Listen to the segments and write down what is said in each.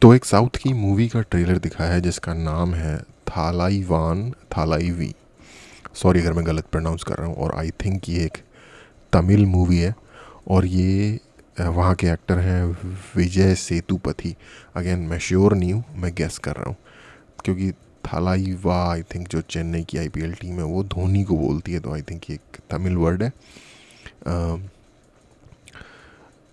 तो एक साउथ की मूवी का ट्रेलर दिखाया है जिसका नाम है थालाईवान थालाईवी। सॉरी अगर मैं गलत प्रोनाउंस कर रहा हूँ। और आई थिंक ये एक तमिल मूवी है। और ये वहाँ के एक्टर हैं विजय सेतुपति। अगेन मैं श्योर नहीं हूँ, मैं गेस कर रहा हूँ क्योंकि थालाईवा आई थिंक जो चेन्नई की आईपीएल टीम है वो धोनी को बोलती है, तो आई थिंक ये एक तमिल वर्ड है।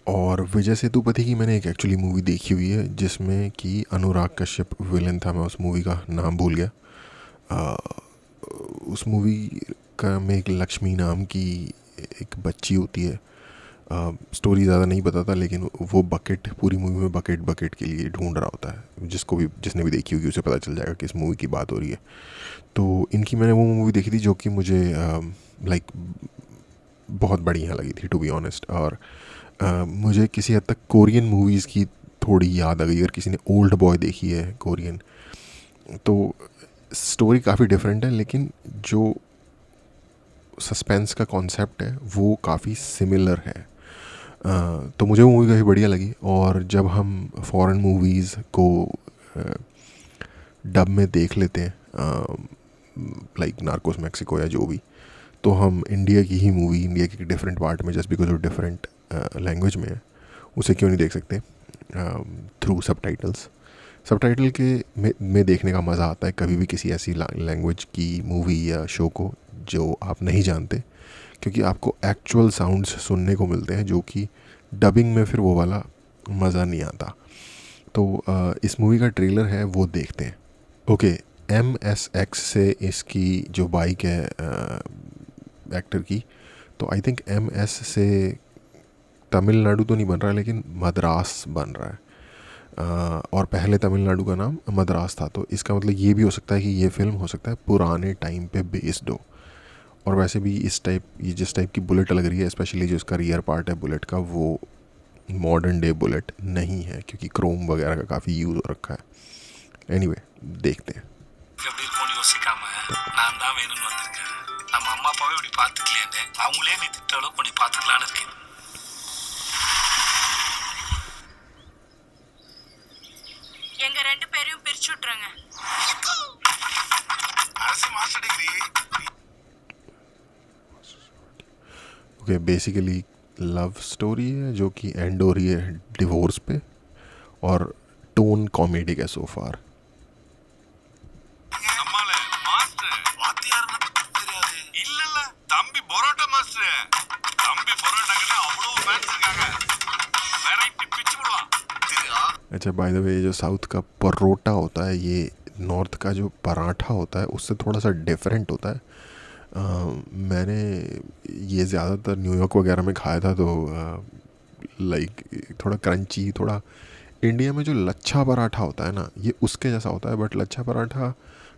और विजय सेतुपति की मैंने एक एक्चुअली मूवी देखी हुई है जिसमें कि अनुराग कश्यप विलन था। मैं उस मूवी का नाम भूल गया। उस मूवी का में एक लक्ष्मी नाम की एक बच्ची होती है। स्टोरी ज़्यादा नहीं बताता, लेकिन वो बकेट पूरी मूवी में बकेट बकेट के लिए ढूंढ रहा होता है। जिसने भी देखी होगी उसे पता चल जाएगा कि इस मूवी की बात हो रही है। तो इनकी मैंने वो मूवी देखी थी जो कि मुझे लाइक बहुत बढ़िया लगी थी टू बी ऑनेस्ट। और मुझे किसी हद तक कोरियन मूवीज़ की थोड़ी याद आ गई। अगर किसी ने ओल्ड बॉय देखी है कोरियन, तो स्टोरी काफ़ी डिफरेंट है, लेकिन जो सस्पेंस का कॉन्सेप्ट है वो काफ़ी सिमिलर है। तो मुझे वो मूवी काफ़ी बढ़िया लगी। और जब हम फॉरेन मूवीज़ को डब में देख लेते हैं, लाइक नार्कोस मैक्सिको या जो भी, तो हम इंडिया की ही मूवी इंडिया के डिफरेंट पार्ट में जस्ट बिकॉज वो डिफरेंट लैंग्वेज में है उसे क्यों नहीं देख सकते थ्रू सब टाइटल के में देखने का मज़ा आता है कभी भी किसी ऐसी लैंग्वेज की मूवी या शो को जो आप नहीं जानते, क्योंकि आपको एक्चुअल साउंड्स सुनने को मिलते हैं जो कि डबिंग में फिर वो वाला मज़ा नहीं आता। तो इस मूवी का ट्रेलर है वो देखते हैं। ओके, MSX से इसकी जो बाइक है एक्टर की, तो आई थिंक MS से तमिलनाडु तो नहीं बन रहा है लेकिन मद्रास बन रहा है। और पहले तमिलनाडु का नाम मद्रास था, तो इसका मतलब ये भी हो सकता है कि ये फिल्म हो सकता है पुराने टाइम पे बेस्ड हो। और वैसे भी ये जिस टाइप की बुलेट लग रही है, स्पेशली जो इसका रियर पार्ट है बुलेट का, वो मॉडर्न डे बुलेट नहीं है क्योंकि क्रोम वगैरह का काफ़ी यूज़ हो रखा है। एनीवे देखते हैं। நான் தான் வேணும்னு வந்திருக்கேன். நம்ம அம்மா அப்பாவே இப்படி பார்த்துக்கலையே, அவங்களே நீ திட்ட அளவுக்கு உன்னை பார்த்துக்கலான்னு இருக்கேன். எங்க ரெண்டு பேரையும் பிரிச்சு விட்டுருங்க. அரசு master degree. Okay, basically love story है जो कि एंड हो रही है डिवोर्स पे, और टोन कॉमेडी का सो फार। अच्छा, बाय द वे, जो साउथ का परोटा होता है ये नॉर्थ का जो पराठा होता है उससे थोड़ा सा डिफरेंट होता है। मैंने ये ज़्यादातर न्यूयॉर्क वगैरह में खाया था, तो लाइक थोड़ा क्रंची, थोड़ा इंडिया में जो लच्छा पराठा होता है ना ये उसके जैसा होता है। बट लच्छा पराठा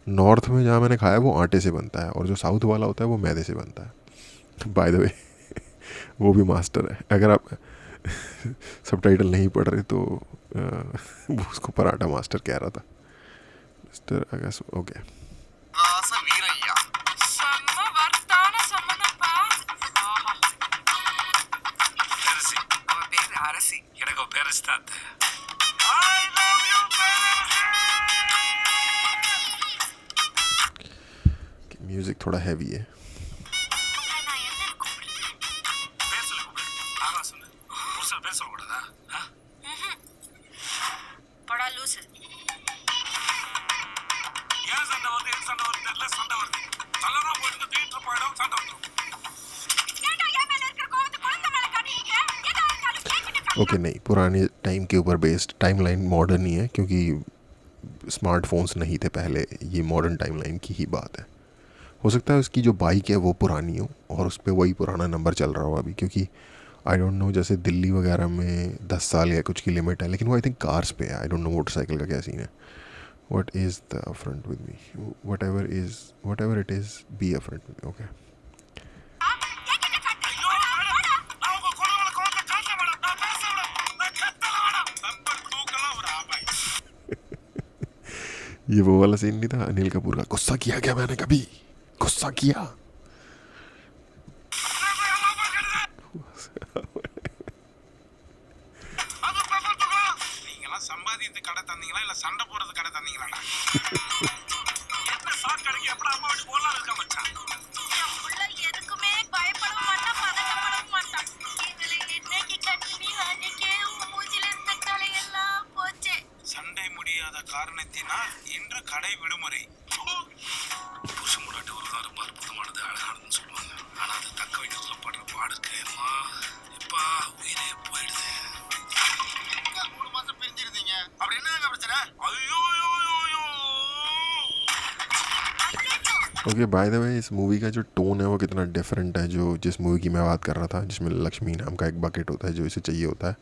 नॉर्थ में जहाँ मैंने खाया वो आटे से बनता है, और जो साउथ वाला होता है वो मैदे से बनता है। बाय द वे वो भी मास्टर है। अगर आप सबटाइटल नहीं पढ़ रहे तो वो उसको पराठा मास्टर कह रहा था, मिस्टर अगस। ओके, म्यूजिक थोड़ा हैवी है। ओके नहीं, पुराने टाइम के ऊपर बेस्ड टाइमलाइन मॉडर्न ही है क्योंकि स्मार्टफोन्स नहीं थे पहले। ये मॉडर्न टाइमलाइन की ही बात है। हो सकता है उसकी जो बाइक है वो पुरानी हो और उस पर वही पुराना नंबर चल रहा हो अभी, क्योंकि आई डोंट नो, जैसे दिल्ली वगैरह में 10 साल या कुछ की लिमिट है, लेकिन वो आई थिंक कार्स पे है। आई डोंट नो मोटरसाइकिल का क्या सीन है। What is the front with me, what ever it is be a front with me. Okay, ये वो वाला सीन नहीं था अनिल कपूर का, गुस्सा किया क्या मैंने कभी, गुस्सा किया। சம்பாதி வைக்கிறது கடை தந்தீங்களா இல்ல சண்டை போடுறது கடை தந்தீங்களா? என்ன சாக்கு அடிக்க எப்படா அம்மா வீட்டு போலாம் இருக்க மச்சான். என் புள்ள எதுக்குமே பயப்பட மாட்டா, பதட்டப்பட மாட்டா. எங்களை இன்னைக்கு கட்டி அன்னைக்கே மூஞ்சில இருந்த கலையெல்லாம் போச்சு. சண்டை முடியாத காரணத்தினால் இன்று கடை விடுமுறை. புருஷன் முன்னாடி ஒரு தான் ரொம்ப அற்புதமானது, அழகானதுன்னு சொல்லுவாங்க. ஆனா அது தக்க வைக்கிறதுல படுற பாடு இருக்கேம்மா. எப்பா உயிரே போயிடுது. 3 மாசம் பிரிஞ்சிருந்தீங்க, அப்படி என்னங்க பிரச்சனை? ஐயோ ओके बाय द वे इस मूवी का जो टोन है वो कितना डिफरेंट है जो जिस मूवी की मैं बात कर रहा था, जिसमें लक्ष्मी नाम का एक बकेट होता है जो इसे चाहिए होता है.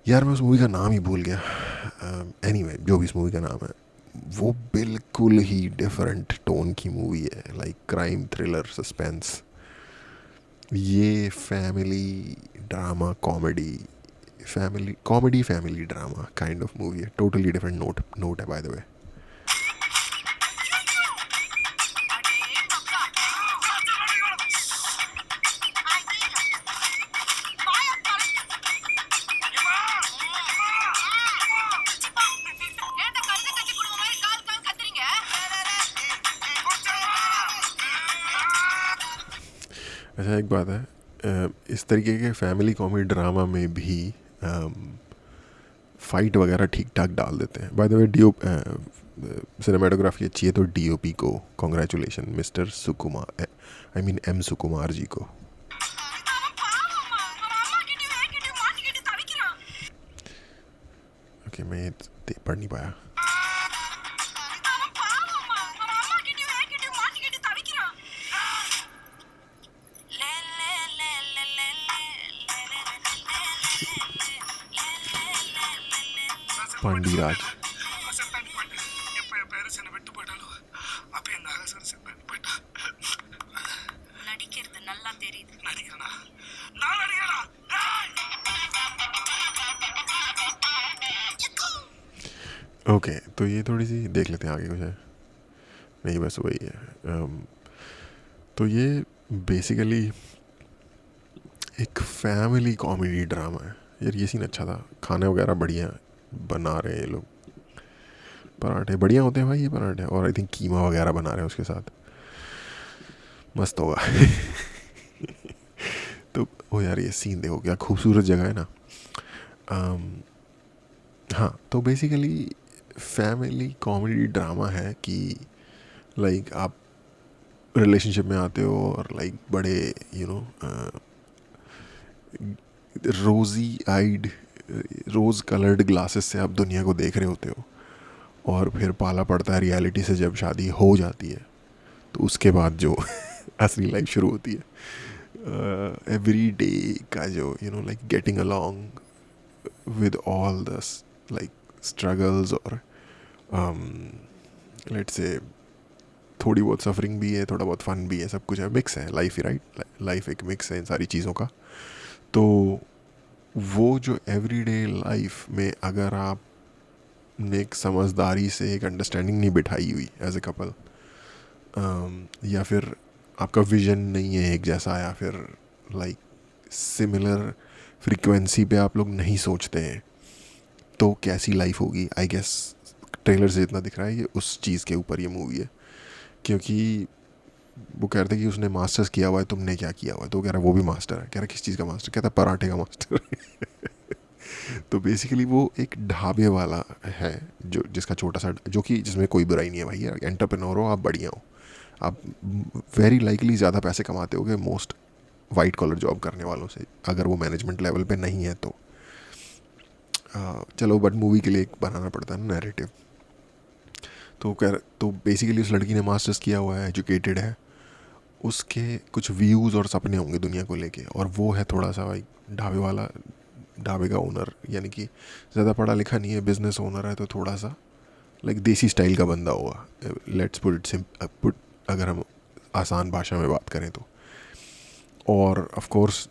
यार मैं उस मूवी का नाम ही भूल गया. एनीवे जो भी इस मूवी का नाम है वो बिल्कुल ही डिफरेंट टोन की मूवी है, लाइक क्राइम थ्रिलर सस्पेंस. ये family drama family drama kind of movie है. टोटली डिफरेंट नोट है बाय द वे. अच्छा एक बात है, इस तरीके के फैमिली कॉमेडी ड्रामा में भी फाइट वगैरह ठीक ठाक डाल देते हैं. बाय द वे सिनेमाटोग्राफी अच्छी है तो डीओपी को congratulation mister Sukumar, I mean M Sukumar ji को. ओके मैं ये पढ़ नहीं पाया. பாண்டிராஜ் ओके तो ये थोड़ी सी देख लेते हैं आगे कुछ है नहीं, बस वही है. तो ये बेसिकली एक फैमिली कॉमेडी ड्रामा है. यार ये सीन अच्छा था, खाने वगैरह बढ़िया बना रहे हैं ये लोग. पराठे बढ़िया होते हैं भाई ये पराठे, और आई थिंक कीमा वगैरह बना रहे हैं उसके साथ, मस्त होगा. तो ओ यार ये सीन देखो क्या खूबसूरत जगह है ना. हाँ तो बेसिकली फैमिली कॉमेडी ड्रामा है कि लाइक आप रिलेशनशिप में आते हो और लाइक बड़े रोज़ कलर्ड ग्लासेस से आप दुनिया को देख रहे होते हो, और फिर पाला पड़ता है रियलिटी से. जब शादी हो जाती है तो उसके बाद जो असली लाइफ शुरू होती है, एवरी डे का जो like getting along with all the like struggles, और लेट्स से थोड़ी बहुत सफरिंग भी है, थोड़ा बहुत फन भी है, सब कुछ है, मिक्स है लाइफ ही. राइट, लाइफ एक मिक्स है इन सारी चीज़ों का. तो वो जो एवरीडे लाइफ में अगर आप ने एक समझदारी से एक अंडरस्टैंडिंग नहीं बिठाई हुई एज ए कपल, या फिर आपका विजन नहीं है एक जैसा, या फिर लाइक सिमिलर फ्रीक्वेंसी पे आप लोग नहीं सोचते हैं, तो कैसी लाइफ होगी. आई गेस ट्रेलर से इतना दिख रहा है, ये उस चीज़ के ऊपर ये मूवी है. क्योंकि वो कह रहे थे कि उसने मास्टर्स किया हुआ है, तुमने क्या किया हुआ है, तो कह रहा है वो भी मास्टर है. कह रहा है किस चीज़ का मास्टर, कहता है पराठे का मास्टर. तो बेसिकली वो एक ढाबे वाला है जो जिसका छोटा सा, जो कि जिसमें कोई बुराई नहीं है भाई. यार एंटरप्रेन्योर हो आप, बढ़िया हो आप, वेरी लाइकली ज़्यादा पैसे कमाते होगे मोस्ट वाइट कॉलर जॉब करने वालों से, अगर वो मैनेजमेंट लेवल पे नहीं है तो. चलो बट मूवी के लिए एक बनाना पड़ता है ना नैरेटिव. तो बेसिकली उस लड़की ने मास्टर्स किया हुआ है, एजुकेटेड है, उसके कुछ व्यूज़ और सपने होंगे दुनिया को लेके, और वो है थोड़ा सा भाई ढाबे वाला, ढाबे का ओनर, यानी कि ज़्यादा पढ़ा लिखा नहीं है, बिजनेस ओनर है, तो थोड़ा सा लाइक देसी स्टाइल का बंदा होगा. लेट्स पुट अगर हम आसान भाषा में बात करें तो. और ऑफ कोर्स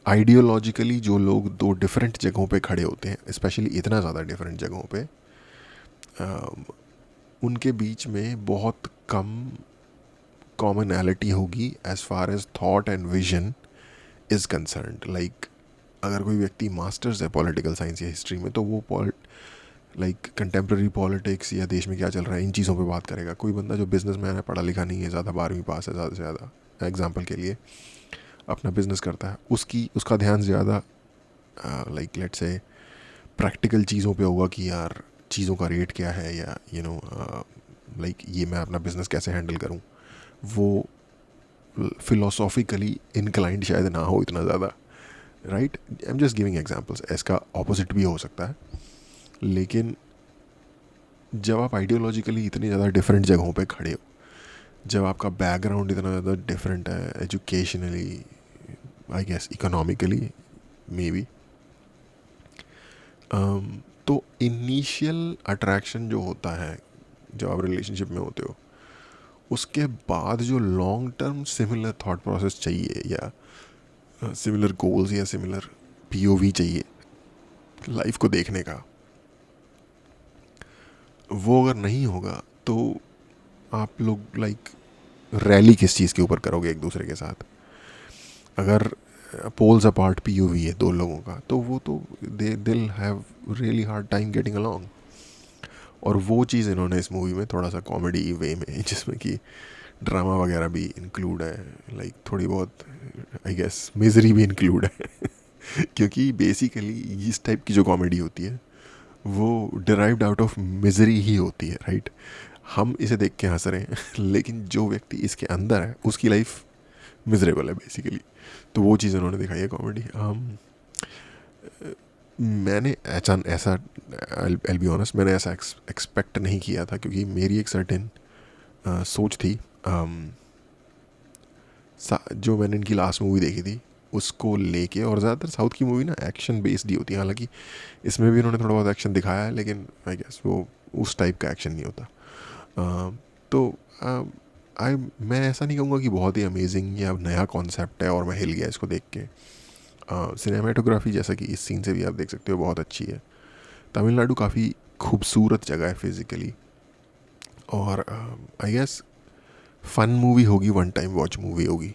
आइडियोलॉजिकली जो लोग दो डिफरेंट जगहों पे खड़े होते हैं, स्पेशली इतना ज़्यादा डिफरेंट जगहों पे, उनके बीच में बहुत कम कॉमनैलिटी होगी as far as thought and vision is concerned. Like अगर कोई व्यक्ति मास्टर्स है पॉलिटिकल साइंस या हिस्ट्री में, तो वो लाइक कंटेम्प्रेरी पॉलिटिक्स या देश में क्या चल रहा है इन चीज़ों पे बात करेगा. कोई बंदा जो बिजनेसमैन है, पढ़ा लिखा नहीं है, ज़्यादा 12वीं पास है ज़्यादा से ज़्यादा, एग्जांपल के लिए अपना बिजनेस करता है, उसका ध्यान ज़्यादा लाइक लेट से प्रैक्टिकल चीज़ों पे होगा कि यार चीज़ों का रेट क्या है, या लाइक ये मैं अपना बिजनेस कैसे हैंडल करूँ. वो फिलोसॉफिकली इनक्लाइंड शायद ना हो इतना ज़्यादा, right. I am just giving examples, इसका ऑपोजिट भी हो सकता है. लेकिन जब आप आइडियोलॉजिकली इतनी ज़्यादा डिफरेंट जगहों पे खड़े हो, जब आपका बैकग्राउंड इतना ज़्यादा डिफरेंट है, educationally, I guess economically maybe, तो इनिशियल अट्रैक्शन जो होता है जब आप रिलेशनशिप में होते हो, उसके बाद जो long term similar thought process चाहिए, या सिमिलर गोल्स या सिमिलर पीओवी चाहिए लाइफ को देखने का, वो अगर नहीं होगा तो आप लोग लाइक रैली किस चीज़ के ऊपर करोगे एक दूसरे के साथ. अगर पोल्स अपार्ट पीओवी है दो लोगों का, तो वो तो दिल have really hard time getting along. और वो चीज़ इन्होंने इस मूवी में थोड़ा सा कॉमेडी वे में, जिसमें कि ड्रामा वगैरह भी इंक्लूड है, लाइक थोड़ी बहुत आई गेस मिजरी भी इंक्लूड है. क्योंकि बेसिकली इस टाइप की जो कॉमेडी होती है वो डिराइव्ड आउट ऑफ मिजरी ही होती है, राइट. हम इसे देख के हंस रहे हैं, लेकिन जो व्यक्ति इसके अंदर है उसकी लाइफ मिजरेबल है बेसिकली. तो वो चीज़ उन्होंने दिखाई है कॉमेडी. मैंने ऐसा आई बी ऑनेस्ट, मैंने ऐसा एक्सपेक्ट नहीं किया था, क्योंकि मेरी एक सर्टेन सोच थी. जो मैंने इनकी लास्ट मूवी देखी थी उसको लेके, और ज़्यादातर साउथ की मूवी ना एक्शन बेस्ड ही होती है. हालांकि इसमें भी उन्होंने थोड़ा बहुत एक्शन दिखाया है, लेकिन आई गेस वो उस टाइप का एक्शन नहीं होता. तो मैं ऐसा नहीं कहूँगा कि बहुत ही अमेजिंग या नया कॉन्सेप्ट है और मैं हिल गया इसको देख के. सिनेमाटोग्राफी जैसा कि इस सीन से भी आप देख सकते हो बहुत अच्छी है. तमिलनाडु काफ़ी खूबसूरत जगह है फिज़िकली, और आई गेस फन मूवी होगी, वन टाइम वॉच मूवी होगी.